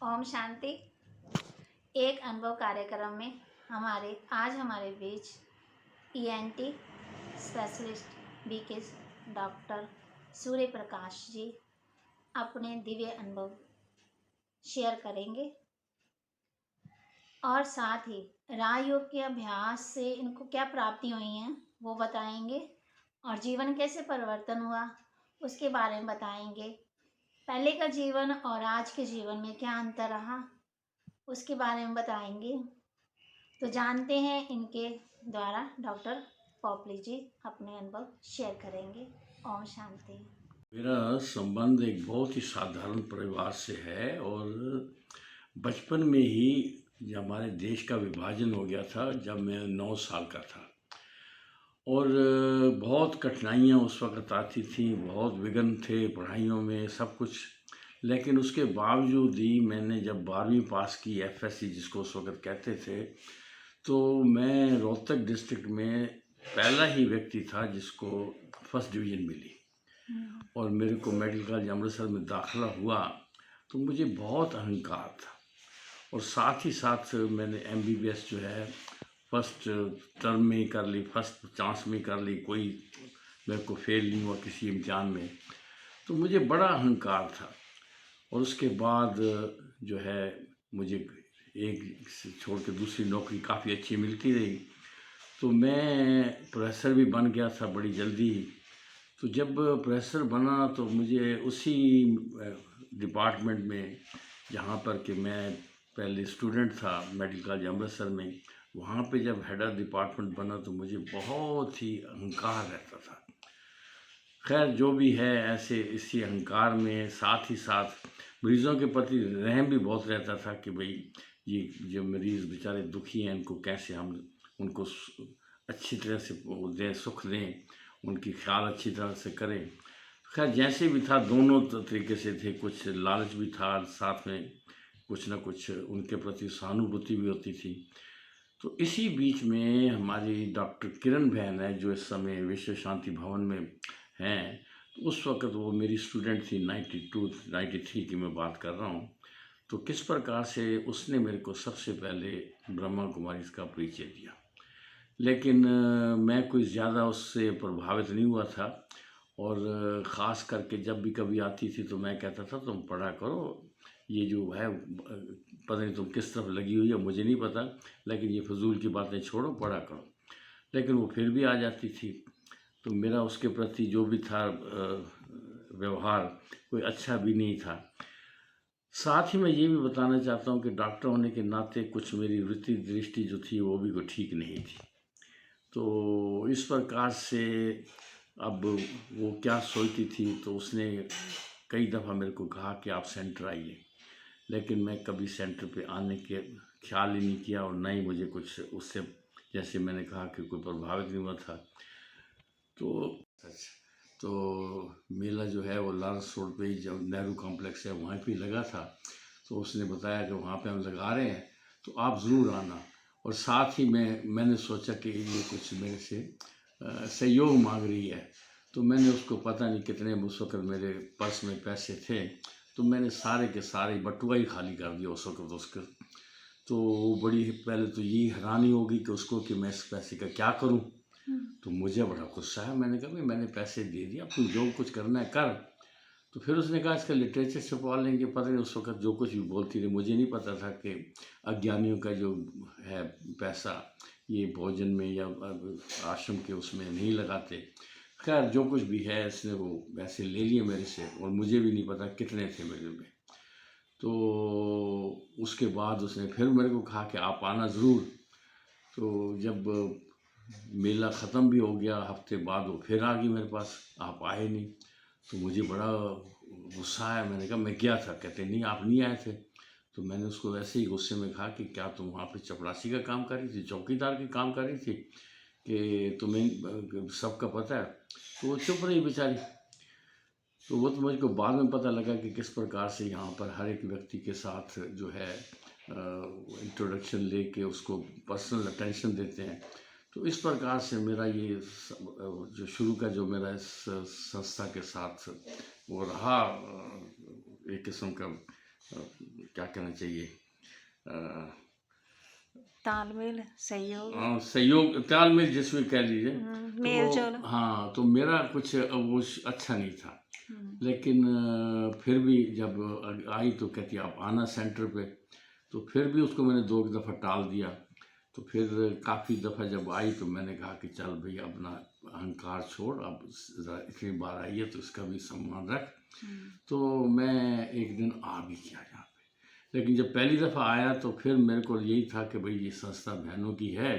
ओम शांति। एक अनुभव कार्यक्रम में आज हमारे बीच ENT specialist BK doctor Surya Prakash ji अपने दिव्य अनुभव शेयर करेंगे और साथ ही राजयोग के अभ्यास से इनको क्या प्राप्ति हुई हैं वो बताएंगे और जीवन कैसे परिवर्तन हुआ उसके बारे में बताएंगे। पहले का जीवन और आज के जीवन में क्या अंतर रहा उसके बारे में बताएंगे। तो जानते हैं इनके द्वारा डॉक्टर पॉपली जी अपने अनुभव शेयर करेंगे। ओम शांति। मेरा संबंध एक बहुत ही साधारण परिवार से है और बचपन में ही जब हमारे देश का विभाजन हो गया था, जब मैं 9 साल का था और बहुत कठिनाइयाँ उस वक़्त आती थी, बहुत विघ्न थे पढ़ाइयों में, सब कुछ। लेकिन उसके बावजूद ही मैंने जब 12वीं पास की, एफएससी जिसको उस वक़्त कहते थे, तो मैं रोहतक डिस्ट्रिक्ट में पहला ही व्यक्ति था जिसको फर्स्ट डिवीज़न मिली और मेरे को मेडिकल कॉलेज अमृतसर में दाखिला हुआ। तो मुझे बहुत अहंकार था और साथ ही साथ मैंने एमबीबीएस जो है फर्स्ट टर्म में ही कर ली, फर्स्ट चांस में कर ली, कोई मेरे को फेल नहीं हुआ किसी इम्तिहान में। तो मुझे बड़ा अहंकार था और उसके बाद जो है मुझे एक से छोड़ के दूसरी नौकरी काफ़ी अच्छी मिलती रही, तो मैं प्रोफेसर भी बन गया था बड़ी जल्दी ही। तो जब प्रोफेसर बना तो मुझे उसी डिपार्टमेंट में, जहाँ पर कि मैं पहले स्टूडेंट था मेडिकल कॉलेज अमृतसर में, वहाँ पे जब हेड ऑफ डिपार्टमेंट बना तो मुझे बहुत ही अहंकार रहता था। खैर जो भी है, ऐसे इसी अहंकार में साथ ही साथ मरीज़ों के प्रति रहम भी बहुत रहता था कि भाई ये जो मरीज़ बेचारे दुखी हैं, इनको कैसे हम उनको अच्छी तरह से वो दें, सुख दें, उनकी ख्याल अच्छी तरह से करें। खैर जैसे भी था, दोनों तरीके से थे, कुछ लालच भी था, साथ में कुछ ना कुछ उनके प्रति सहानुभूति भी होती थी। तो इसी बीच में हमारी डॉक्टर किरण बहन है जो इस समय विश्व शांति भवन में हैं। तो उस वक़्त वो मेरी स्टूडेंट थी, 92-93 की मैं बात कर रहा हूँ। तो किस प्रकार से उसने मेरे को सबसे पहले ब्रह्मा कुमारी का परिचय दिया। लेकिन मैं कोई ज़्यादा उससे प्रभावित नहीं हुआ था और ख़ास करके जब भी कभी आती थी तो मैं कहता था तुम पढ़ा करो, ये जो है पता नहीं तुम किस तरफ लगी हुई है, मुझे नहीं पता, लेकिन ये फजूल की बातें छोड़ो, पढ़ा करो। लेकिन वो फिर भी आ जाती थी। तो मेरा उसके प्रति जो भी था व्यवहार कोई अच्छा भी नहीं था। साथ ही मैं ये भी बताना चाहता हूँ कि डॉक्टर होने के नाते कुछ मेरी वृत्ति दृष्टि जो थी वो भी कोई ठीक नहीं थी। तो इस प्रकार से अब वो क्या सोचती थी, तो उसने कई दफ़ा मेरे को कहा कि आप सेंटर आइए, लेकिन मैं कभी सेंटर पे आने के ख्याल ही नहीं किया और ना ही मुझे कुछ उससे, जैसे मैंने कहा कि कोई प्रभावित नहीं हुआ था। तो मेला जो है वो लारस रोड पे ही, जो नेहरू कॉम्प्लेक्स है वहाँ पे लगा था। तो उसने बताया कि वहाँ पे हम लगा रहे हैं तो आप ज़रूर आना। और साथ ही मैंने सोचा कि ये कुछ मेरे से सहयोग मांग रही है। तो मैंने उसको पता नहीं कितने उस वक़्त मेरे पर्स में पैसे थे, तो मैंने सारे के सारे बटुआ ही खाली कर दिया उस वक़्त उसका। तो बड़ी पहले तो ये हैरानी होगी कि उसको कि मैं इस पैसे का क्या करूं। तो मुझे बड़ा गुस्सा है, मैंने कहा भाई मैंने पैसे दे दिया, अब तू जो कुछ करना है कर। तो फिर उसने कहा इसका लिटरेचर छपवा लेंगे। पता नहीं उस वक्त जो कुछ भी बोलती रही, मुझे नहीं पता था कि अज्ञानियों का जो है पैसा ये भोजन में या आश्रम के उसमें नहीं लगाते। खैर जो कुछ भी है, इसने वो पैसे ले लिए मेरे से और मुझे भी नहीं पता कितने थे मेरे में। तो उसके बाद उसने फिर मेरे को कहा कि आप आना ज़रूर। तो जब मेला ख़त्म भी हो गया, हफ्ते बाद वो फिर आ गई मेरे पास, आप आए नहीं। तो मुझे बड़ा गुस्सा आया, मैंने कहा मैं गया था, कहते नहीं आप नहीं आए थे। तो मैंने उसको वैसे ही गुस्से में कहा कि क्या तुम वहाँ पे चपरासी का काम कर रही थी, चौकीदार के काम कर रही थी, कि तुम्हें सबका पता है। तो वो चुप रही बेचारी। तो वो तो मुझको बाद में पता लगा कि किस प्रकार से यहाँ पर हर एक व्यक्ति के साथ जो है इंट्रोडक्शन लेके उसको पर्सनल अटेंशन देते हैं। तो इस प्रकार से मेरा ये जो शुरू का जो मेरा इस संस्था के साथ वो रहा, एक किस्म का क्या कहना चाहिए, अ, तालमेल, सहयोग, सहयोग, तालमेल जिसमें कह लीजिए। मेल तो जोल। हाँ, तो मेरा कुछ वो अच्छा नहीं था। हम्म, लेकिन फिर भी जब आई तो कहती आप आना सेंटर पे, तो फिर भी उसको मैंने 2 दफ़ा टाल दिया। तो फिर काफ़ी दफ़ा जब आई तो मैंने कहा कि चल भई अपना अहंकार छोड़, अब ज़रा इतनी बार आई है तो इसका भी सम्मान रख। तो मैं एक दिन आ भी गया यहाँ पे। लेकिन जब पहली दफ़ा आया तो फिर मेरे को यही था कि भई ये संस्था बहनों की है,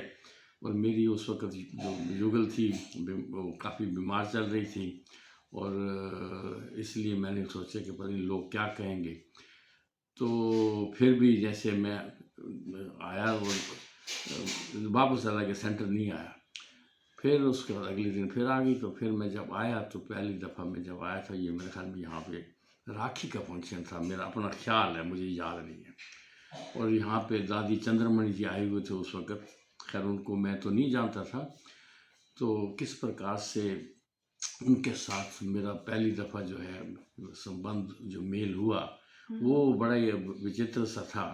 और मेरी उस वक़्त जो युगल थी वो काफ़ी बीमार चल रही थी, और इसलिए मैंने सोचा कि पता नहीं लोग क्या कहेंगे। तो फिर भी जैसे मैं आया और वापस चला गया, सेंटर नहीं आया। फिर उसके बाद अगले दिन फिर आ गई, तो फिर मैं जब आया तो पहली दफ़ा मैं जब आया था, ये मेरे ख्याल में यहाँ पे राखी का फंक्शन था, मेरा अपना ख्याल है, मुझे याद नहीं है। और यहाँ पे दादी चंद्रमणि जी आए हुए थे उस वक़्त। खैर उनको मैं तो नहीं जानता था। तो किस प्रकार से उनके साथ मेरा पहली दफ़ा जो है संबंध जो मेल हुआ, वो बड़ा ही विचित्र सा था।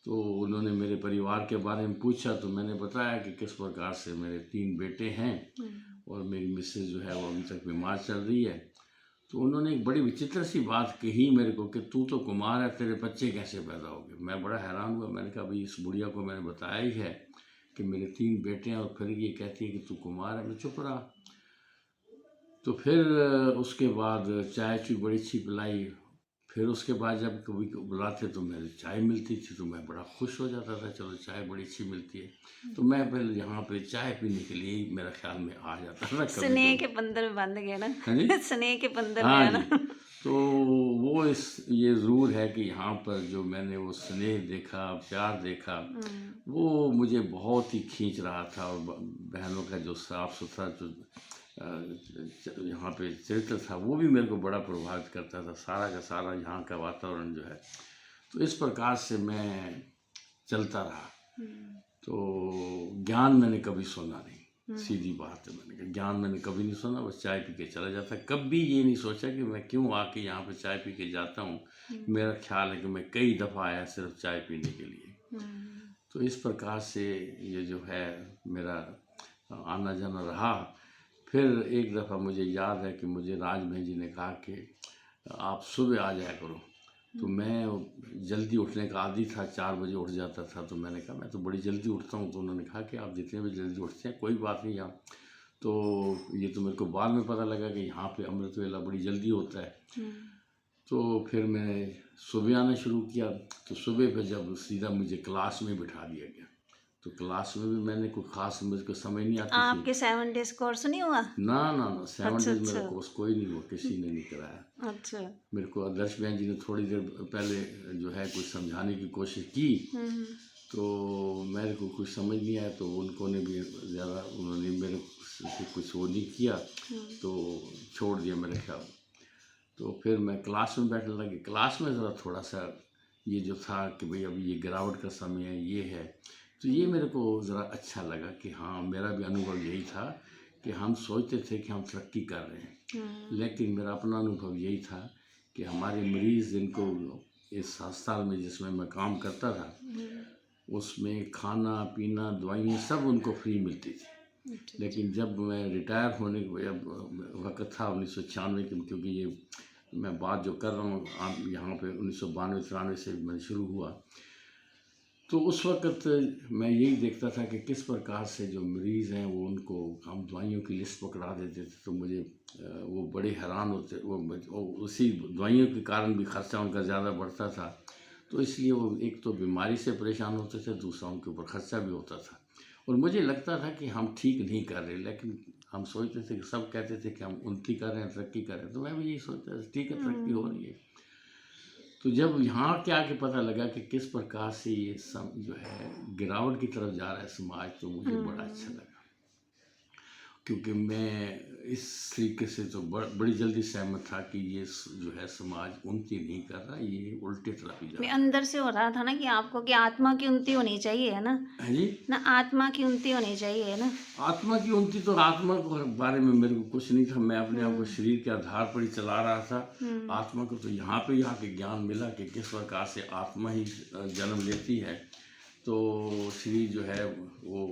तो उन्होंने मेरे परिवार के बारे में पूछा, तो मैंने बताया कि किस प्रकार से मेरे 3 बेटे हैं, और मेरी मिसेज़ जो है वो अभी तक बीमार चल रही है। तो उन्होंने एक बड़ी विचित्र सी बात कही मेरे को कि तू तो कुमार है, तेरे बच्चे कैसे पैदा हो गए। मैं बड़ा हैरान हुआ। मैंने कहा भाई इस बुढ़िया को मैंने बताया ही है कि मेरे 3 बेटे हैं, और फिर ये कहती है कि तू कुमार है। मैं चुप रहा। तो फिर उसके बाद चाय चुई बड़ी अच्छी पिलाई। फिर उसके बाद जब कभी बुलाते तो मेरे चाय मिलती थी, तो मैं बड़ा खुश हो जाता था, चलो चाय बड़ी अच्छी मिलती है। तो मैं फिर यहाँ पे चाय पीने के लिए ही मेरा ख्याल में आ जाता था कभी स्नेह कभी। के बंधन में बंध गया ना। हाँ जी, स्नेह के बंधन में हाँ है जी। ना। तो वो ये ज़रूर है कि यहाँ पर जो मैंने वो स्नेह देखा, प्यार देखा, वो मुझे बहुत ही खींच रहा था। और बहनों का जो साफ सुथरा जो यहाँ पे चरित्र था, वो भी मेरे को बड़ा प्रभावित करता था। सारा का सारा यहाँ का वातावरण जो है, तो इस प्रकार से मैं चलता रहा। तो ज्ञान मैंने कभी सुना नहीं, सीधी बात है। मैंने कहा ज्ञान मैंने कभी नहीं सुना, बस चाय पी के चला जाता। कभी ये नहीं सोचा कि मैं क्यों आके यहाँ पे चाय पी के जाता हूँ। मेरा ख्याल है कि मैं कई दफ़ा आया सिर्फ चाय पीने के लिए। तो इस प्रकार से ये जो है मेरा आना जाना रहा। फिर एक दफ़ा मुझे याद है कि मुझे राज भाई जी ने कहा कि आप सुबह आ जाया करो। तो मैं जल्दी उठने का आदी था, 4 बजे उठ जाता था। तो मैंने कहा मैं तो बड़ी जल्दी उठता हूँ। तो उन्होंने कहा कि आप जितने भी जल्दी उठते हैं कोई बात नहीं आप। तो ये तो मेरे को बाद में पता लगा कि यहाँ पे अमृत वेला बड़ी जल्दी होता है। तो फिर मैं सुबह आना शुरू किया। तो सुबह पे जब सीधा मुझे क्लास में बिठा दिया गया, तो क्लास में भी मैंने कोई ख़ास मुझको समझ नहीं आती थी। आपके 7 डेज कोर्स नहीं हुआ? ना ना ना, 7 अच्छा, डेज मेरा अच्छा। कोर्स कोई नहीं हुआ, किसी ने नहीं कराया। अच्छा। मेरे को आदर्श बहन जी ने थोड़ी देर पहले जो है कुछ समझाने की कोशिश की, तो मेरे को कुछ समझ नहीं आया। तो उनको ने भी ज़्यादा उन्होंने मेरे से कुछ वो नहीं किया, तो छोड़ दिया मेरे ख्याल। तो फिर मैं क्लास में बैठने लगी। क्लास में ज़रा थोड़ा सा ये जो था कि भाई अभी ये गिरावट का समय है, ये है, तो ये मेरे को ज़रा अच्छा लगा कि हाँ मेरा भी अनुभव यही था कि हम सोचते थे कि हम तरक्की कर रहे हैं, लेकिन मेरा अपना अनुभव यही था कि हमारे मरीज़ जिनको इस अस्पताल में जिसमें मैं काम करता था, उसमें खाना पीना दवाइयाँ सब उनको फ्री मिलती थी। लेकिन जब मैं रिटायर होने जब वक्त था 1996 के, क्योंकि ये मैं बात जो कर रहा हूँ आप यहाँ पे 1992-93 से मैं शुरू हुआ, तो उस वक़्त मैं यही देखता था कि किस प्रकार से जो मरीज़ हैं वो उनको हम दवाइयों की लिस्ट पकड़ा देते थे। तो मुझे वो बड़े हैरान होते, वो उसी दवाइयों के कारण भी ख़र्चा उनका ज़्यादा बढ़ता था। तो इसलिए वो एक तो बीमारी से परेशान होते थे, दूसरा उनके ऊपर ख़र्चा भी होता था। और मुझे लगता था कि हम ठीक नहीं कर रहे, लेकिन हम सोचते थे कि सब कहते थे कि हम उन्नति कर रहे हैं, तरक्की कर रहे हैं। तो मैं भी यही सोचता था ठीक है तरक्की हो रही है। तो जब यहाँ के आके पता लगा कि किस प्रकार से ये जो है गिरावट की तरफ जा रहा है समाज, तो मुझे बड़ा अच्छा लगा। क्योंकि मैं इस तरीके से तो बड़ी जल्दी सहमत था कि ये जो है समाज उन्नति नहीं कर रहा, ये उल्टे तरफ ही जा भी रहा है। अंदर से हो रहा था ना कि आपको कि आत्मा की उन्नति होनी चाहिए, है ना? है जी। ना आत्मा की उन्नति होनी चाहिए, है ना? आत्मा की उन्नति तो आत्मा के बारे में मेरे को कुछ नहीं था, मैं अपने आप को शरीर के आधार पर ही चला रहा था। आत्मा को तो यहाँ पे ही आके ज्ञान मिला कि किस प्रकार से आत्मा ही जन्म लेती है, तो शरीर जो है वो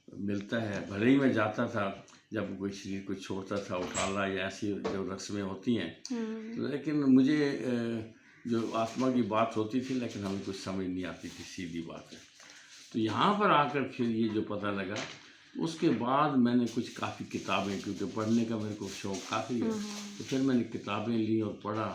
मिलता है। भले ही मैं जाता था जब कोई शरीर को छोड़ता था, उठाला या ऐसी जो रस्में होती हैं, तो लेकिन मुझे जो आत्मा की बात होती थी, लेकिन हमें कुछ समझ नहीं आती थी, सीधी बात है। तो यहाँ पर आकर फिर ये जो पता लगा, उसके बाद मैंने कुछ काफ़ी किताबें, क्योंकि पढ़ने का मेरे को शौक़ काफ़ी है, तो फिर मैंने किताबें ली और पढ़ा।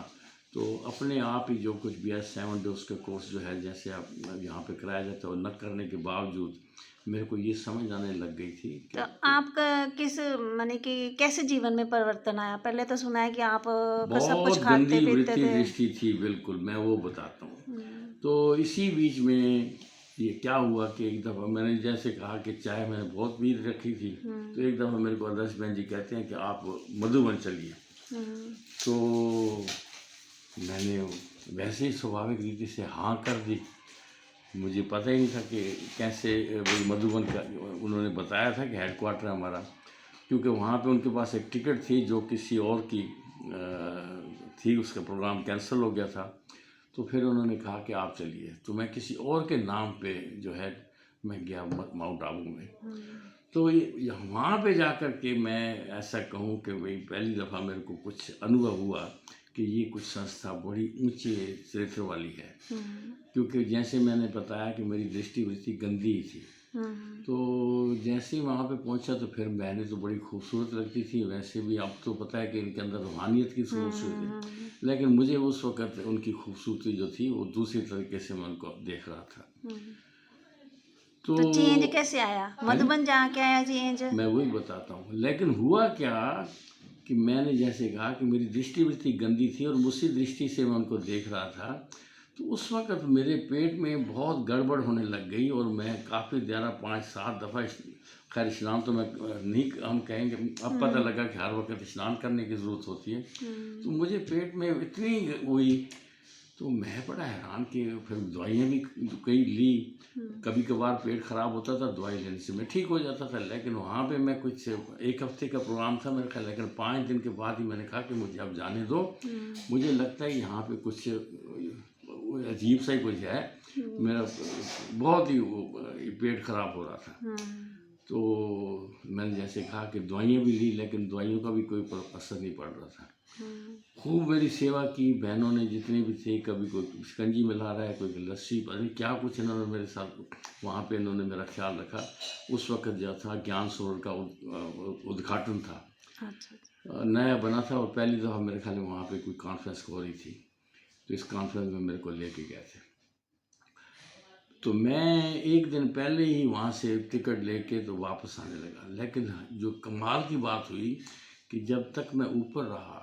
तो अपने आप ही जो कुछ भी है 7 डेज़ का कोर्स जो है, जैसे आप यहाँ पे कराया जाता है, और न करने के बावजूद मेरे को ये समझ आने लग गई थी कि तो आपका किस माने कि कैसे जीवन में परिवर्तन आया? पहले तो सुना है कि आप का सब कुछ बहुत खाते गंदी पीते वृत्ति थे। दृष्टि थी, बिल्कुल मैं वो बताता हूँ। तो इसी बीच में ये क्या हुआ कि एक दफ़ा मैंने जैसे कहा कि चाय मैंने बहुत पी रखी थी, तो एक दफ़ा मेरे को आदर्श बहन जी कहते हैं कि आप मधुबन चलिए। तो मैंने वैसे ही स्वाभाविक रीति से हाँ कर दी। मुझे पता ही नहीं था कि कैसे वही मधुबन का उन्होंने बताया था कि हेडक्वार्टर है हमारा, क्योंकि वहाँ पे उनके पास एक टिकट थी जो किसी और की थी, उसका प्रोग्राम कैंसिल हो गया था। तो फिर उन्होंने कहा कि आप चलिए, तो मैं किसी और के नाम पे जो है मैं गया माउंट आबू में। तो वहाँ पे जाकर के मैं ऐसा कहूँ कि भाई पहली दफ़ा मेरे को कुछ अनुभव हुआ कि ये कुछ संस्था बड़ी ऊंचे चरित्र वाली है, क्योंकि जैसे मैंने बताया कि मेरी दृष्टि वृत्ति गंदी ही थी। तो जैसे ही वहाँ पे पहुँचा तो फिर मैंने तो बड़ी खूबसूरत लगती थी, वैसे भी अब तो पता है कि इनके अंदर रूहानियत की खूबसूरती थी, लेकिन मुझे उस वक़्त उनकी खूबसूरती जो थी वो दूसरी तरीके से मैं उनको देख रहा था। तो चेंज कैसे आया? मधुबन जाके आया चेंज? मैं वही बताता हूँ। लेकिन हुआ क्या कि मैंने जैसे कहा कि मेरी दृष्टि वृत्ति गंदी थी और उसी दृष्टि से मैं उनको देख रहा था, तो उस वक़्त मेरे पेट में बहुत गड़बड़ होने लग गई और मैं काफ़ी ज़्यादा 5-7 दफ़ा खैर स्नान तो मैं नहीं हम कहेंगे, अब पता लगा कि हर वक्त स्नान करने की ज़रूरत होती है। तो मुझे पेट में इतनी हुई, तो मैं बड़ा हैरान कि फिर दवाइयाँ भी कई ली। कभी कभार पेट ख़राब होता था, दवाई लेने से मैं ठीक हो जाता था। लेकिन वहाँ पे मैं कुछ 1 हफ्ते का प्रोग्राम था मेरे ख्याल, लेकिन 5 दिन के बाद ही मैंने कहा कि मुझे अब जाने दो, मुझे लगता है यहाँ पे कुछ अजीब सा ही कुछ है, मेरा बहुत ही पेट ख़राब हो रहा था। तो मैंने जैसे कहा कि दवाइयाँ भी ली, लेकिन दवाइयों का भी कोई असर नहीं पड़ रहा था। खूब मेरी सेवा की बहनों ने, जितने भी थे, कभी कोई शिकंजी मिला रहा है, कोई लस्सी, पता नहीं क्या कुछ इन्होंने मेरे साथ वहाँ पे इन्होंने मेरा ख्याल रखा। उस वक्त जो था ज्ञान सरोवर का उद्घाटन था, नया बना था और पहली दफ़ा मेरे ख्याल में वहाँ पे कोई कॉन्फ्रेंस हो रही थी, तो इस कॉन्फ्रेंस में मेरे को लेके गए थे। तो मैं एक दिन पहले ही वहाँ से टिकट लेके तो वापस आने लगा। लेकिन जो कमाल की बात हुई कि जब तक मैं ऊपर रहा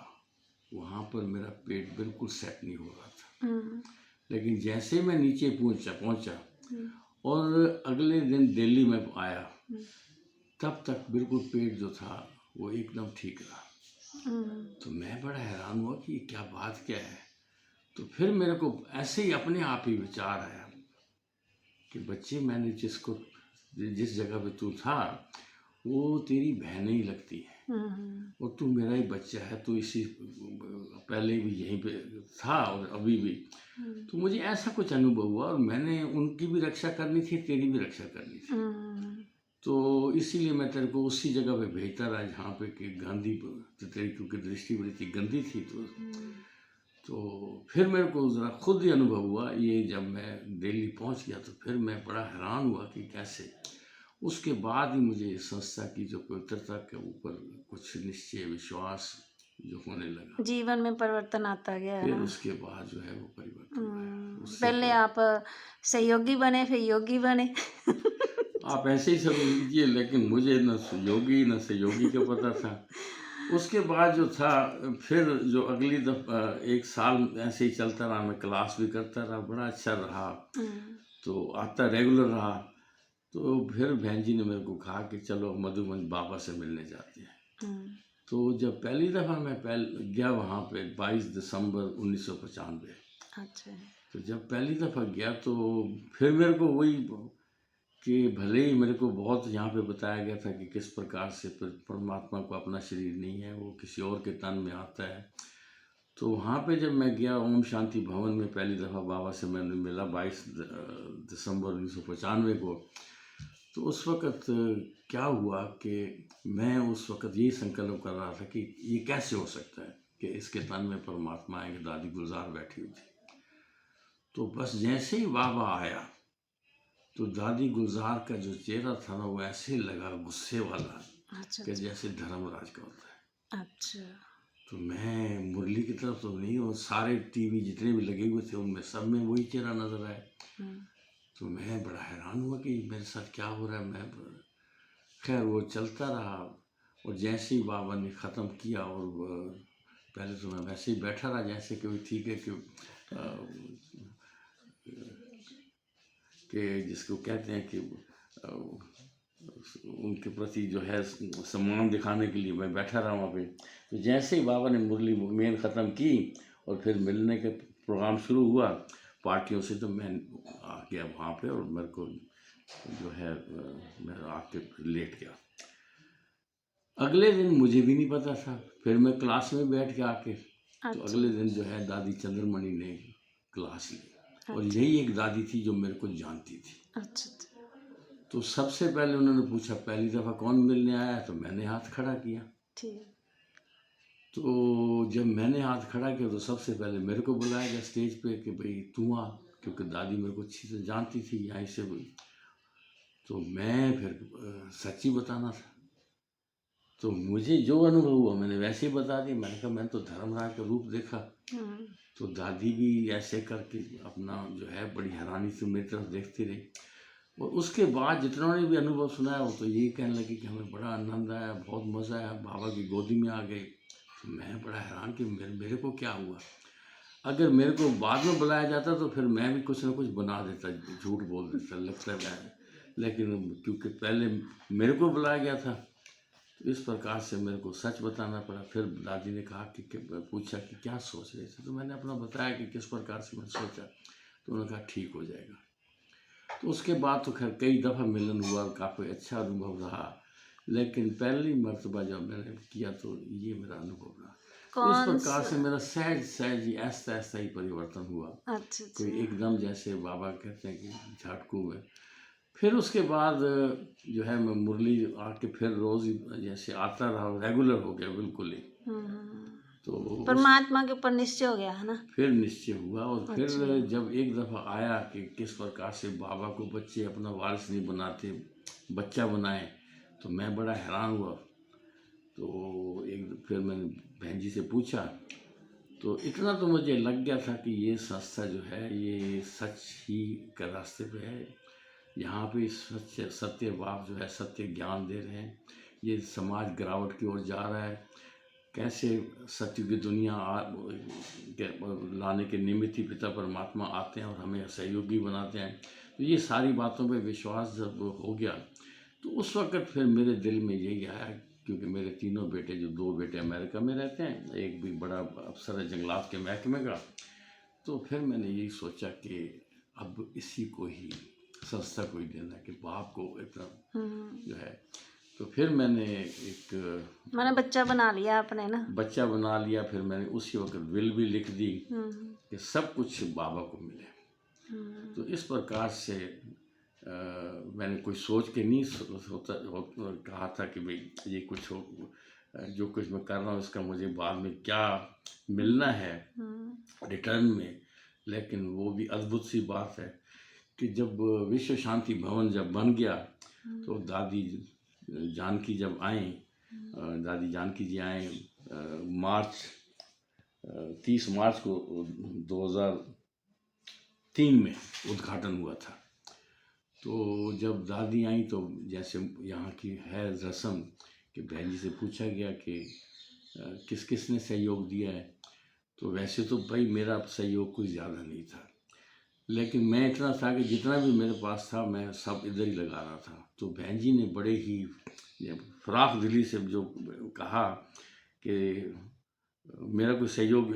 वहाँ पर मेरा पेट बिल्कुल सेट नहीं हो रहा था। लेकिन जैसे मैं नीचे पहुँचा और अगले दिन दिल्ली में आया, तब तक बिल्कुल पेट जो था वो एकदम ठीक रहा। तो मैं बड़ा हैरान हुआ कि ये क्या बात क्या है। तो फिर मेरे को ऐसे ही अपने आप ही विचार आया कि बच्चे, मैंने जिस जगह पे तू था वो तेरी बहन ही लगती है और तू मेरा ही बच्चा है, तो इसी पहले भी यहीं पे था और अभी भी। तो मुझे ऐसा कुछ अनुभव हुआ और मैंने उनकी भी रक्षा करनी थी, तेरी भी रक्षा करनी थी। तो इसीलिए मैं तेरे को उसी जगह पे भेजता रहा जहाँ पे कि गांधी तेरी, क्योंकि दृष्टि वृत्ति गंदी थी। तो फिर मेरे को ज़रा खुद ही अनुभव हुआ ये, जब मैं दिल्ली पहुँच गया तो फिर मैं बड़ा हैरान हुआ कि कैसे। उसके बाद ही मुझे संस्था की जो पवित्रता के ऊपर कुछ निश्चय विश्वास जो होने लगा, जीवन में परिवर्तन आता गया। फिर उसके बाद जो है वो परिवर्तन आया। पहले आप सहयोगी बने, फिर योगी बने। आप ऐसे ही समझ लीजिए, लेकिन मुझे न योगी न सहयोगी का पता था। उसके बाद जो था, फिर जो अगली दफ़ा 1 साल ऐसे ही चलता रहा, मैं क्लास भी करता रहा, बड़ा अच्छा रहा, तो आता रेगुलर रहा। तो फिर बहन जी ने मेरे को कहा कि चलो मधुबन बाबा से मिलने जाते हैं। हम्म, तो जब पहली दफ़ा मैं गया वहाँ पे 22 दिसंबर 1995। अच्छा। तो जब पहली दफ़ा गया तो फिर मेरे को वही कि भले ही मेरे को बहुत यहाँ पे बताया गया था कि किस प्रकार से परमात्मा को अपना शरीर नहीं है, वो किसी और के तन में आता है। तो वहाँ पे जब मैं गया ओम शांति भवन में पहली दफ़ा बाबा से मैंने मिला 22 दिसंबर 1995 को। तो उस वक़्त क्या हुआ कि मैं उस वक़्त यही संकल्प कर रहा था कि ये कैसे हो सकता है कि इसके तन में परमात्मा आएंगे। दादी गुलजार बैठी हुई थी। तो बस जैसे ही बाबा आया तो दादी गुलजार का जो चेहरा था ना वो ऐसे लगा गुस्से वाला अच्छा, कि अच्छा। जैसे धर्मराज का होता है। अच्छा। तो मैं मुरली की तरफ तो नहीं, और सारे टीवी जितने भी लगे हुए थे उनमें सब में वही चेहरा नजर आया। हम्म, तो मैं बड़ा हैरान हुआ कि मेरे साथ क्या हो रहा है। मैं खैर वो चलता रहा, और जैसे ही बाबा ने ख़त्म किया और पहले तो मैं वैसे ही बैठा रहा जैसे कि ठीक है कि जिसको कहते हैं कि उनके प्रति जो है सम्मान दिखाने के लिए मैं बैठा रहा वहाँ पे। तो जैसे ही बाबा ने मुरली मेन ख़त्म की और फिर मिलने के प्रोग्राम शुरू हुआ पार्टियों से, तो मैं आ गया वहाँ पे और मेरे को जो है मैं आके लेट गया। अगले दिन मुझे भी नहीं पता था, फिर मैं क्लास में बैठ के आके, तो अच्छा, अगले दिन जो है दादी चंद्रमणि ने क्लास ली, और अच्छा, यही एक दादी थी जो मेरे को जानती थी। अच्छा, अच्छा। तो सबसे पहले उन्होंने पूछा पहली दफ़ा कौन मिलने आया है, तो मैंने हाथ खड़ा किया। ठीक। तो जब मैंने हाथ खड़ा किया तो सबसे पहले मेरे को बुलाया गया स्टेज पे कि भाई तू आ, क्योंकि दादी मेरे को अच्छी से जानती थी यहाँ से भी। तो मैं फिर सच्ची बताना था, तो मुझे जो अनुभव हुआ मैंने वैसे ही बता दिया। मैंने कहा मैंने तो धर्मराज का रूप देखा। हम्म, तो दादी भी ऐसे करके अपना जो है बड़ी हैरानी से मेरी तरफ देखती रही, और उसके बाद जितनों ने भी अनुभव सुनाया वो तो यही कहने लगे कि हमें बड़ा आनंद आया, बहुत मज़ा आया, बाबा की गोदी में आ गए। तो मैं बड़ा हैरान कि मेरे को क्या हुआ। अगर मेरे को बाद में बुलाया जाता तो फिर मैं भी कुछ ना कुछ बना देता, झूठ बोल देता, लगता है मैं। लेकिन क्योंकि पहले मेरे को बुलाया गया था तो इस प्रकार से मेरे को सच बताना पड़ा। फिर दादी ने कहा कि पूछा कि क्या सोच रहे थे, तो मैंने अपना बताया कि किस प्रकार से मैंने सोचा। तो उन्होंने कहा ठीक हो जाएगा। तो उसके बाद तो खैर कई दफ़ा मिलन हुआ, काफ़ी अच्छा अनुभव रहा, लेकिन पहली मर्तबा जब मैंने किया तो ये मेरा अनुभव रहा। तो इस कौन प्रकार सा? से मेरा सहज सहज ही ऐसा ऐसा ही परिवर्तन हुआ, अच्छा, कोई अच्छा। एकदम जैसे बाबा कहते हैं कि झटकू में। फिर उसके बाद जो है मैं मुरली आके फिर रोज़ ही जैसे आता रहा, रेगुलर हो गया बिल्कुल ही। तो उस परमात्मा के ऊपर निश्चय हो गया है ना। फिर निश्चय हुआ, और फिर अच्छा। जब एक दफ़ा आया कि किस प्रकार से बाबा को बच्चे अपना वारिस नहीं बनाते, बच्चा बनाए, तो मैं बड़ा हैरान हुआ। तो फिर मैंने बहन जी से पूछा, तो इतना तो मुझे लग गया था कि ये संस्था जो है ये सच ही के रास्ते पे है। यहाँ पे सत्य सत्य बाप जो है सत्य ज्ञान दे रहे हैं। ये समाज गिरावट की ओर जा रहा है, कैसे सत्य की दुनिया लाने के निमित्त ही पिता परमात्मा आते हैं और हमें सहयोगी बनाते हैं। तो ये सारी बातों पे विश्वास जब हो गया तो उस वक़्त फिर मेरे दिल में यही आया, क्योंकि मेरे तीनों बेटे, जो 2 बेटे अमेरिका में रहते हैं, एक भी बड़ा अफ़सर है जंगलात के महकमे का। तो फिर मैंने यही सोचा कि अब इसी को ही संस्था को ही देना है कि बाप को इतना जो है। तो फिर मैंने एक मैंने बच्चा बना लिया आपने ना। बच्चा बना लिया। फिर मैंने उसी वक्त विल भी लिख दी हम्म, कि सब कुछ बाबा को मिले। तो इस प्रकार से मैंने कोई सोच के नहीं कहा था कि भाई ये कुछ हो, जो कुछ मैं कर रहा हूँ इसका मुझे बाद में क्या मिलना है रिटर्न में। लेकिन वो भी अद्भुत सी बात है कि जब विश्व शांति भवन जब बन गया तो दादी जानकी जब आई, दादी जानकी जी आए मार्च 30 मार्च को 2003 में उद्घाटन हुआ था। तो जब दादी आई तो जैसे यहाँ की है रस्म कि बहन जी से पूछा गया कि किस किसने सहयोग दिया है। तो वैसे तो भाई मेरा सहयोग कोई ज़्यादा नहीं था, लेकिन मैं इतना था कि जितना भी मेरे पास था मैं सब इधर ही लगा रहा था। तो बहन जी ने बड़े ही फराख दिली से जो कहा कि मेरा कोई सहयोग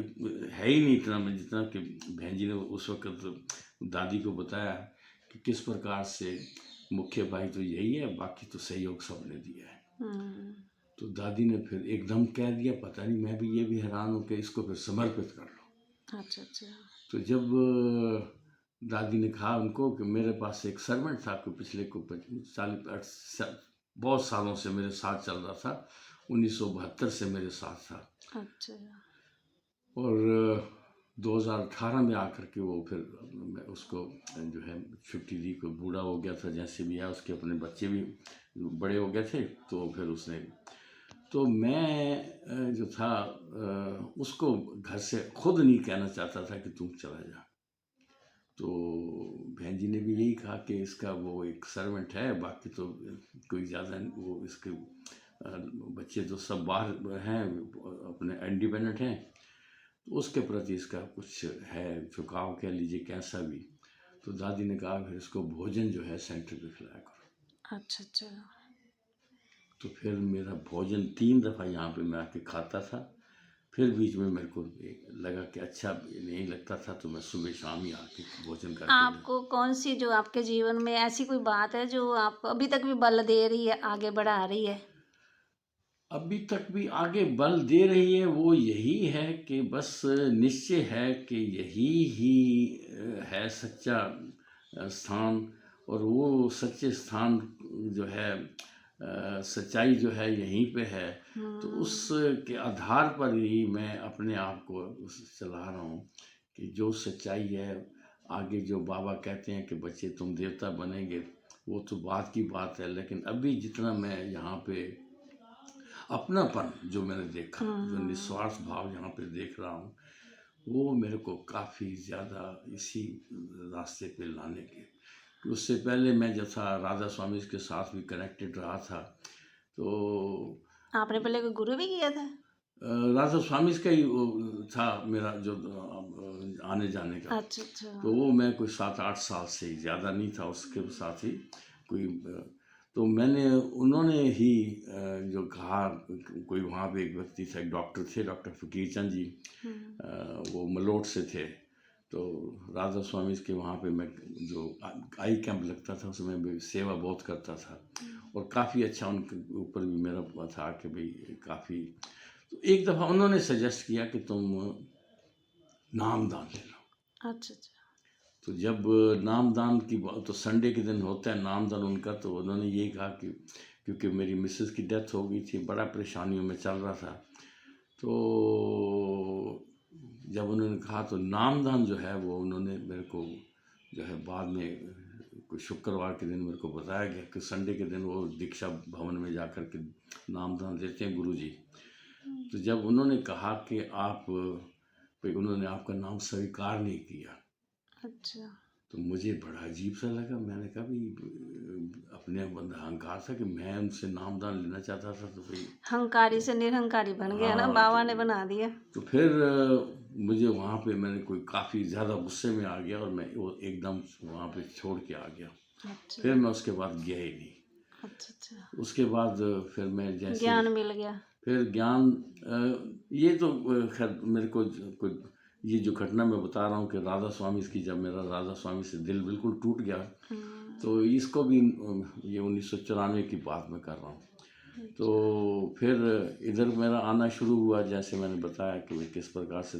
है ही नहीं इतना, मैं जितना कि बहन जी ने उस वक़्त दादी को बताया कि किस प्रकार से मुख्य भाई तो यही है, बाकी तो सहयोग सबने दिया है। हम्म, तो दादी ने फिर एकदम कह दिया, पता नहीं, मैं भी ये भी हैरान हूँ कि इसको फिर समर्पित कर लो। अच्छा अच्छा। तो जब दादी ने कहा उनको कि मेरे पास एक सर्वेंट था कि पिछले को 40 बहुत सालों से मेरे साथ चल रहा था, 1972 से मेरे साथ था, अच्छा। और 2018 में आकर के वो फिर मैं उसको जो है छुट्टी दी, कोई बूढ़ा हो गया था जैसे भी है, उसके अपने बच्चे भी बड़े हो गए थे, तो फिर उसने, तो मैं जो था उसको घर से खुद नहीं कहना चाहता था कि तुम चला जा। तो बहन जी ने भी यही कहा कि इसका वो एक सर्वेंट है, बाकी तो कोई ज़्यादा वो इसके बच्चे तो सब बाहर हैं, अपने इंडिपेंडेंट हैं, तो उसके प्रति इसका कुछ है झुकाव कह लीजिए, कैसा भी। तो दादी ने कहा फिर इसको भोजन जो है सेंटर पे खिलाया करो। अच्छा अच्छा। तो फिर मेरा भोजन 3 दफ़ा यहाँ पे मैं आके खाता था। फिर बीच में मेरे को लगा कि अच्छा नहीं लगता था, तो मैं सुबह शाम ही आके भोजन करके आपको कौन सी जो आपके जीवन में ऐसी कोई बात है जो आपको अभी तक भी बल दे रही है, आगे बढ़ा रही है? अभी तक भी आगे बल दे रही है, वो यही है कि बस निश्चय है कि यही ही है सच्चा स्थान, और वो सच्चे स्थान जो है सच्चाई जो है यहीं पे है। तो उसके आधार पर ही मैं अपने आप को चला रहा हूँ कि जो सच्चाई है, आगे जो बाबा कहते हैं कि बच्चे तुम देवता बनेंगे, वो तो बात की बात है, लेकिन अभी जितना मैं यहाँ पे अपनापन जो मैंने देखा, जो निस्वार्थ भाव यहाँ पे देख रहा हूँ, वो मेरे को काफ़ी ज़्यादा इसी रास्ते पे लाने के, कि उससे पहले मैं जब था राधा स्वामी के साथ भी कनेक्टेड रहा था, तो आपने पहले कोई गुरु भी किया था? राधा स्वामी का ही वो था मेरा जो आने जाने का। अच्छा अच्छा। तो वो मैं कोई 7-8 साल से ही, ज़्यादा नहीं था उसके साथ ही कोई तो मैंने उन्होंने ही जो कहा, कोई वहाँ पे एक व्यक्ति थे, एक डॉक्टर थे, डॉक्टर फकीर चंद जी, वो मलोट से थे। तो राधा स्वामी के वहाँ पे मैं जो आई कैंप लगता था उसमें भी सेवा बहुत करता था, और काफ़ी अच्छा उनके ऊपर भी मेरा था कि भाई काफ़ी। तो एक दफ़ा उन्होंने सजेस्ट किया कि तुम नामदान ले लो। अच्छा अच्छा। तो जब नामदान की बात, तो संडे के दिन होता है नामदान उनका, तो उन्होंने ये कहा कि क्योंकि मेरी मिसेस की डेथ हो गई थी, बड़ा परेशानियों में चल रहा था, तो जब उन्होंने कहा तो नामदान जो है वो उन्होंने मेरे को जो है बाद में कोई शुक्रवार के दिन मेरे को बताया गया कि संडे के दिन वो दीक्षा भवन में जाकर के नामदान देते हैं गुरु जी। तो जब उन्होंने कहा कि आप भाई, उन्होंने आपका नाम स्वीकार नहीं किया, अच्छा। तो मुझे बड़ा अजीब सा लगा। मैंने कहा भाई अपने अंदर अहंकार था कि मैं उनसे नामदान लेना चाहता था, तो भाई हंकारी से निरहंकारी बन गया ना, हाँ, बाबा ने बना दिया। तो फिर मुझे वहाँ पे मैंने कोई काफ़ी ज़्यादा गुस्से में आ गया, और मैं वो एकदम वहाँ पे छोड़ के आ गया। अच्छा फिर मैं उसके बाद गया ही नहीं। अच्छा। अच्छा, उसके बाद फिर मैं जैसे ज्ञान मिल गया। फिर ज्ञान ये तो खैर मेरे को कोई ये जो घटना मैं बता रहा हूँ कि राधा स्वामी की, जब मेरा राधा स्वामी से दिल बिल्कुल टूट गया, तो इसको भी ये 1994 की बात मैं कर रहा हूँ। तो फिर इधर मेरा आना शुरू हुआ, जैसे मैंने बताया कि भाई किस प्रकार से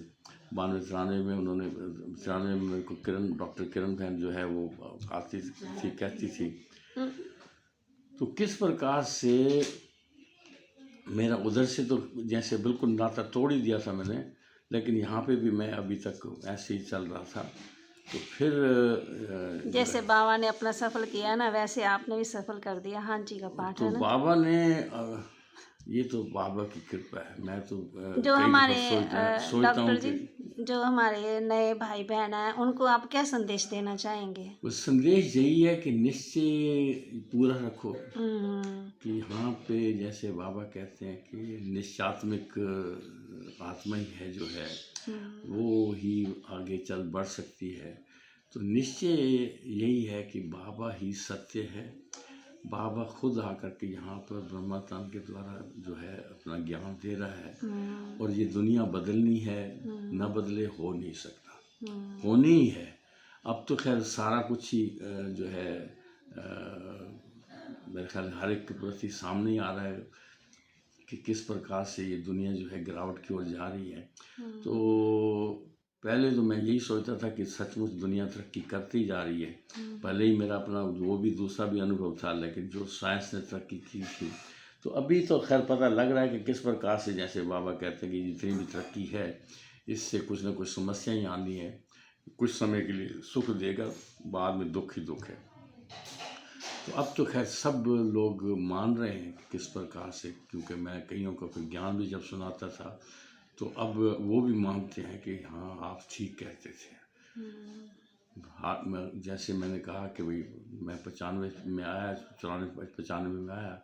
92-93 में उन्होंने 93 में मेरे को डॉक्टर किरण बहन जो है वो आती थी, कहती थी, तो किस प्रकार से मेरा उधर से तो जैसे बिल्कुल नाता तोड़ ही दिया था मैंने, लेकिन यहाँ पे भी मैं अभी तक ऐसे ही चल रहा था। तो फिर जैसे बाबा ने अपना सफल किया ना, वैसे आपने भी सफल कर दिया। हाँ जी का पाठ तो है ना। बाबा ने ये तो बाबा की कृपा है। मैं तो जो कई हमारे दफ़ा सोचता हूँ डॉक्टर जी, कि जो हमारे नए भाई बहन हैं, उनको आप क्या संदेश देना चाहेंगे? वो संदेश यही है कि निश्चय पूरा रखो, हम्म, कि यहाँ पे जैसे बाबा कहते हैं कि निश्चात्मिक आत्मा ही है जो है वो ही आगे चल बढ़ सकती है। तो निश्चय यही है कि बाबा ही सत्य है। बाबा खुद आकर के यहाँ पर ब्रह्मतंत्र के द्वारा जो है अपना ज्ञान दे रहा है। और ये दुनिया बदलनी है, न बदले हो नहीं सकता, होनी ही है। अब तो खैर सारा कुछ ही जो है मेरे ख्याल हर एक के प्रति सामने ही आ रहा है कि किस प्रकार से ये दुनिया जो है गिरावट की ओर जा रही है। तो पहले तो मैं यही सोचता था कि सचमुच दुनिया तरक्की करती जा रही है। पहले ही मेरा अपना वो भी दूसरा भी अनुभव था, लेकिन जो साइंस ने तरक्की की थी, तो अभी तो खैर पता लग रहा है कि किस प्रकार से, जैसे बाबा कहते हैं कि जितनी भी तरक्की है इससे कुछ ना कुछ समस्या ही आनी है। कुछ समय के लिए सुख देगा, बाद में दुख ही दुख है। तो अब तो खैर सब लोग मान रहे हैं कि किस प्रकार से, क्योंकि मैं कईयों को फिर ज्ञान भी जब सुनाता था तो अब वो भी मानते हैं कि हाँ आप ठीक कहते थे। हाँ, जैसे मैंने कहा कि भाई मैं 95 में आया, 94-95 में आया,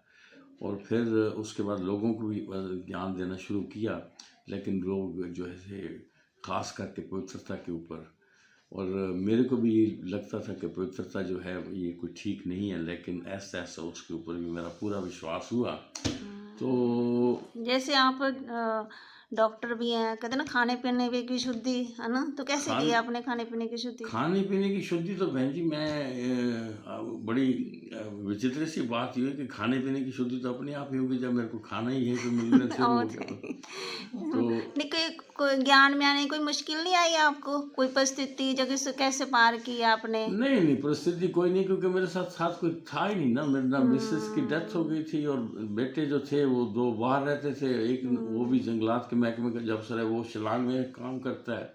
और फिर उसके बाद लोगों को भी ज्ञान देना शुरू किया, लेकिन लोग जो है खास करके पवित्रता के ऊपर, और मेरे को भी लगता था कि पवित्रता जो है ये कोई ठीक नहीं है, लेकिन ऐसा ऐसा उसके ऊपर भी मेरा पूरा विश्वास हुआ। तो जैसे आप डॉक्टर भी हैं, कहते हैं ना खाने पीने की शुद्धि, है ना, तो कैसे की आपने खाने पीने की शुद्धि? खाने पीने की शुद्धि तो बहन जी मैं बड़ी विचित्र सी बात ये है कि खाने पीने की शुद्धि तो अपने आप ही होगी जब मेरे को खाना ही है तो मिलने शुरू हो गया। तो नहीं, कोई ज्ञान में आने की कोई मुश्किल नहीं आई आपको? कोई परिस्थिति जगह से कैसे पार की आपने? नहीं परिस्थिति कोई नहीं, क्योंकि मेरे साथ कोई था ही नहीं ना। मेरे ना मिसेस की डेथ हो गई थी, और बेटे जो थे वो 2 बाहर रहते थे। एक वो भी जंगलात के महकमे का जो अफसर है, वो शिलांग में काम करता है।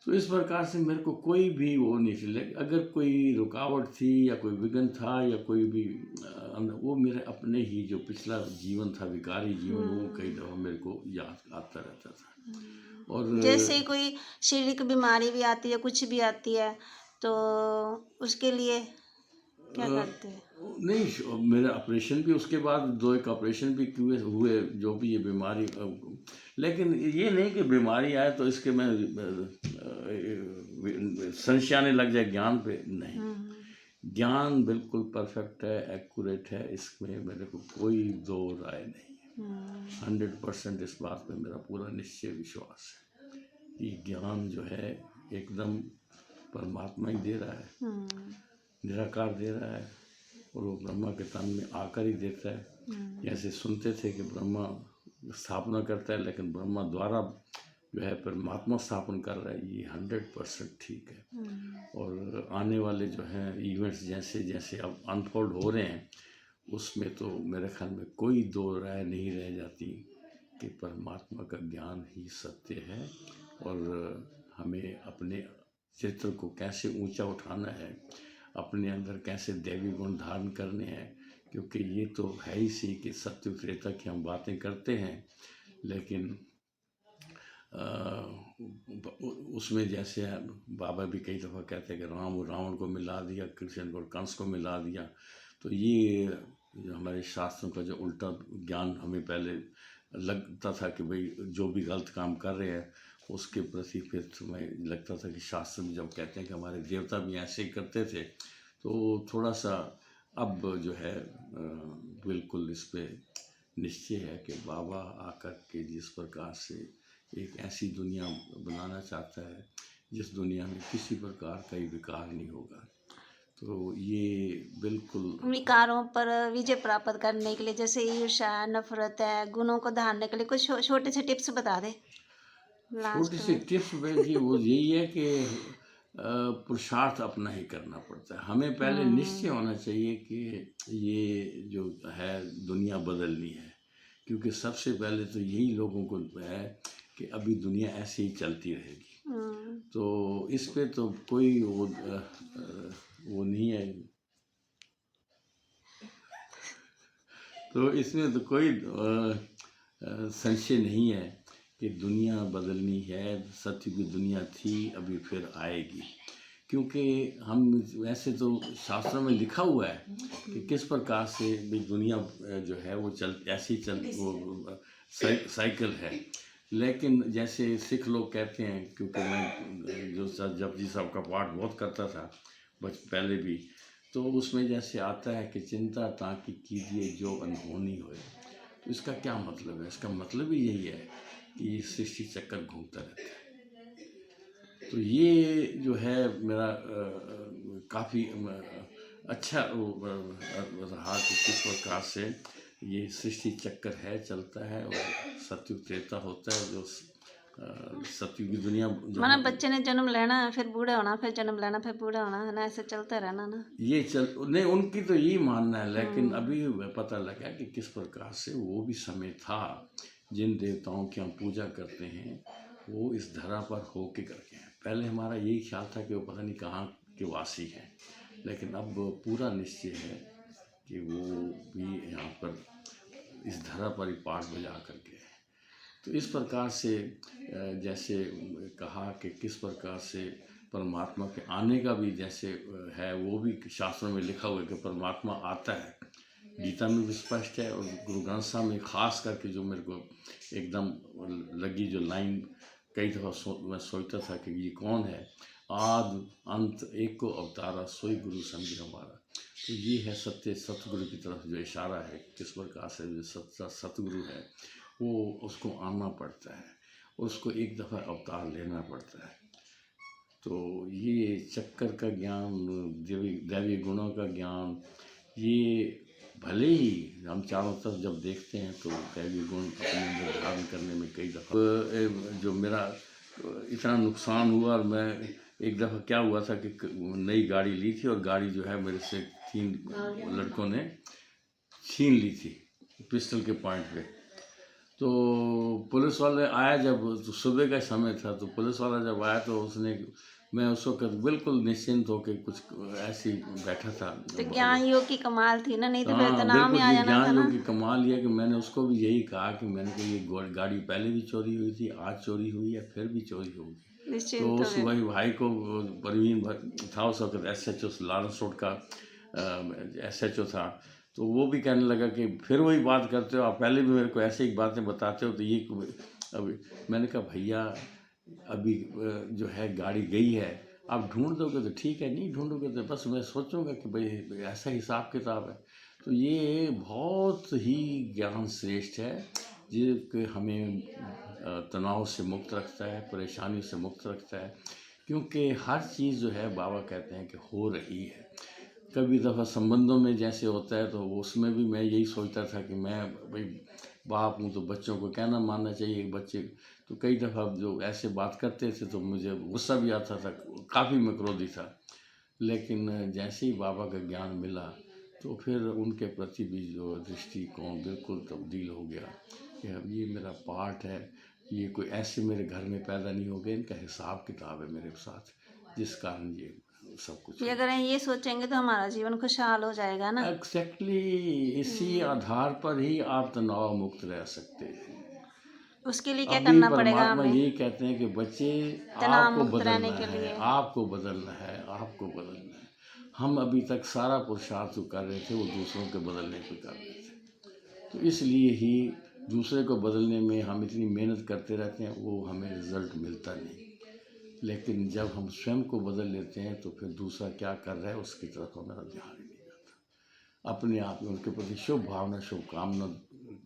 तो इस प्रकार से मेरे को कोई भी वो नहीं थी। लेकिन अगर कोई रुकावट थी या कोई विघ्न था या कोई भी वो मेरे अपने ही जो पिछला जीवन था, विकारी जीवन, वो कई दफ़ा मेरे को याद आता रहता था। और जैसे कोई शारीरिक बीमारी भी आती है, कुछ भी आती है, तो उसके लिए क्या करते हैं? नहीं, मेरा ऑपरेशन भी उसके बाद 2-1 ऑपरेशन भी हुए जो भी ये बीमारी। लेकिन ये नहीं कि बीमारी आए तो इसके मैं संशय आने लग जाए ज्ञान पे, नहीं। ज्ञान बिल्कुल परफेक्ट है, एक्यूरेट है, इसमें मेरे को कोई दो राय नहीं है। 100% इस बात पे मेरा पूरा निश्चय विश्वास है कि ज्ञान जो है एकदम परमात्मा ही दे रहा है, निराकार दे रहा है, और वो ब्रह्मा के तन में आकर ही देता है। जैसे सुनते थे कि ब्रह्मा स्थापना करता है, लेकिन ब्रह्मा द्वारा जो है परमात्मा स्थापन कर रहा है, ये 100% ठीक है। और आने वाले जो हैं इवेंट्स जैसे जैसे अब अनफोल्ड हो रहे हैं, उसमें तो मेरे ख्याल में कोई दो राय नहीं रह जाती कि परमात्मा का ज्ञान ही सत्य है, और हमें अपने चित्र को कैसे ऊंचा उठाना है, अपने अंदर कैसे दैवी गुण धारण करने हैं। क्योंकि ये तो है ही सी कि सत्य त्रेता की हम बातें करते हैं, लेकिन उसमें जैसे बाबा भी कई दफ़ा कहते हैं कि राम और रावण को मिला दिया, कृष्ण और कंस को मिला दिया। तो ये जो हमारे शास्त्रों का जो उल्टा ज्ञान हमें पहले लगता था कि भाई जो भी गलत काम कर रहे हैं उसके प्रति फिर तुम्हें लगता था कि शास्त्र में जब कहते हैं कि हमारे देवता भी ऐसे ही करते थे, तो थोड़ा सा अब जो है बिल्कुल इस पे निश्चय है कि बाबा आकर के जिस प्रकार से एक ऐसी दुनिया बनाना चाहता है जिस दुनिया में किसी प्रकार का ही विकार नहीं होगा। तो ये बिल्कुल विकारों पर विजय प्राप्त करने के लिए, जैसे ईर्ष्या, नफरत है, गुणों को धारने के लिए कुछ छोटे से टिप्स बता दे छोटी सी टिप्स जी वो यही है कि पुरुषार्थ अपना ही करना पड़ता है। हमें पहले निश्चय होना चाहिए कि ये जो है दुनिया बदलनी है, क्योंकि सबसे पहले तो यही लोगों को है कि अभी दुनिया ऐसे ही चलती रहेगी। तो इस पे तो कोई वो नहीं है, तो इसमें तो कोई संशय नहीं है कि दुनिया बदलनी है। सत्य की दुनिया थी, अभी फिर आएगी, क्योंकि हम वैसे तो शास्त्रों में लिखा हुआ है कि किस प्रकार से भी दुनिया जो है वो ऐसी वो साइकिल है। लेकिन जैसे सिख लोग कहते हैं, क्योंकि मैं जो जपजी साहब का पाठ बहुत करता था पहले भी, तो उसमें जैसे आता है कि चिंता ताकि कीजिए जो अनहोनी होए। तो इसका क्या मतलब है? इसका मतलब ही यही है कि ये सृष्टि चक्कर घूमता रहता है। तो ये जो है मेरा काफ़ी अच्छा रहा कि किस प्रकार से ये सृष्टि चक्कर है, चलता है, और सतयुग त्रेता होता है, जो सतयुग की दुनिया माना बच्चे ने जन्म लेना फिर बूढ़ा होना, फिर जन्म लेना फिर बूढ़ा होना, है ना, ऐसे चलता रहना ना। ये नहीं, उनकी तो यही मानना है, लेकिन अभी पता लगा कि किस प्रकार से वो भी समय था जिन देवताओं की हम पूजा करते हैं वो इस धरा पर होके करके हैं। पहले हमारा यही ख्याल था कि वो पता नहीं कहाँ के वासी हैं, लेकिन अब पूरा निश्चय है कि वो भी यहाँ पर इस धरा पर ही पाठ बजा करके है। तो इस प्रकार से जैसे कहा कि किस प्रकार से परमात्मा के आने का भी जैसे है, वो भी शास्त्रों में लिखा हुआ है कि परमात्मा आता है। गीता में भी स्पष्ट है, और गुरु ग्रंथ साहब में खास करके जो मेरे को एकदम लगी जो लाइन, कई दफ़ा मैं सोचता था कि ये कौन है, आदि अंत एक को अवतारा सोई गुरु समझे हमारा। तो ये है सत्य सतगुरु की तरफ जो इशारा है, किस प्रकार से जो सच्चा सतगुरु है वो उसको आना पड़ता है, उसको एक दफ़ा अवतार लेना पड़ता है। तो ये चक्कर का ज्ञान, दैवी गुणों का ज्ञान, ये भले ही हम चारों तरफ जब देखते हैं तो दैवी गुण अपने अंदर धारण करने में कई दफ़ा जो मेरा इतना नुकसान हुआ, और मैं एक दफ़ा क्या हुआ था कि नई गाड़ी ली थी, और गाड़ी जो है मेरे से 3 लड़कों ने छीन ली थी पिस्टल के पॉइंट पे। तो पुलिस वाले आया जब, तो सुबह का समय था, तो पुलिस वाला जब आया तो उसने, मैं उस वक्त बिल्कुल निश्चिंत होकर कुछ ऐसे बैठा था। तो ज्ञान योग की कमाल थी ना, नहीं तो फिर हाँ तनाव में बिल्कुल, आ ये जाना था ज्ञान ना। योग की कमाल ये है कि मैंने उसको भी यही कहा कि मैंने कहा ये गाड़ी पहले भी चोरी हुई थी, आज चोरी हुई है, फिर भी चोरी होगी। तो निश्चिंत उस हो गए। भाई को, परवीन था उस वक्त SHO लारेंस रोड का SHO था, तो वो भी कहने लगा कि फिर वही बात करते हो आप, पहले भी मेरे को ऐसे ही बातें बताते हो, तो ये अभी मैंने कहा भैया अभी जो है गाड़ी गई है, आप ढूंढ दोगे तो ठीक है, नहीं ढूंढोगे तो बस मैं सोचूंगा कि भाई ऐसा हिसाब किताब है। तो ये बहुत ही ज्ञान श्रेष्ठ है जो कि हमें तनाव से मुक्त रखता है, परेशानी से मुक्त रखता है, क्योंकि हर चीज़ जो है बाबा कहते हैं कि हो रही है। कभी दफ़ा संबंधों में जैसे होता है तो उसमें भी मैं यही सोचता था कि मैं भाई बाप हूँ तो बच्चों को कहना मानना चाहिए। बच्चे तो कई दफ़ा जो ऐसे बात करते थे तो मुझे गुस्सा भी आता था, काफ़ी मैं क्रोधी था, लेकिन जैसे ही बाबा का ज्ञान मिला तो फिर उनके प्रति भी जो दृष्टिकोण बिल्कुल तब्दील हो गया कि अब ये मेरा पार्ट है, ये कोई ऐसे मेरे घर में पैदा नहीं हो गए, इनका हिसाब किताब है मेरे साथ, जिस कारण ये सब कुछ ये अगर ये सोचेंगे तो हमारा जीवन खुशहाल हो जाएगा ना। एग्जैक्टली इसी आधार पर ही आप तनाव मुक्त रह सकते हैं। उसके लिए क्या अभी करना पड़ेगा परमात्मा हमें? यही कहते हैं कि बच्चे तनाव आपको मुक्त रहने बदलना के है, लिए। आपको बदलना है, आपको बदलना है। हम अभी तक सारा पुरुषार्थ जो कर रहे थे वो दूसरों के बदलने पे कर रहे थे, तो इसलिए ही दूसरे को बदलने में हम इतनी मेहनत करते रहते हैं, वो हमें रिजल्ट मिलता नहीं। लेकिन जब हम स्वयं को बदल लेते हैं तो फिर दूसरा क्या कर रहा है उसकी तरफ हमारा ध्यान ही नहीं जाता। अपने आप में उनके प्रति शुभ भावना, शुभकामना,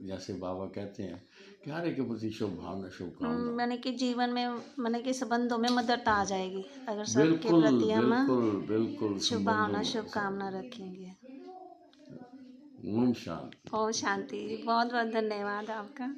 जैसे बाबा कहते हैं कि हर एक के प्रति शुभ भावना, शुभकामना। मैंने कि जीवन में, मैंने कि संबंधों में मधुरता आ जाएगी अगर सबके बिल्कुल प्रति हम बिल्कुल बिल्कुल शुभ संबंधों भावना में शुभकामना रखेंगे। ओम शांति। ओम शांति। बहुत बहुत धन्यवाद आपका।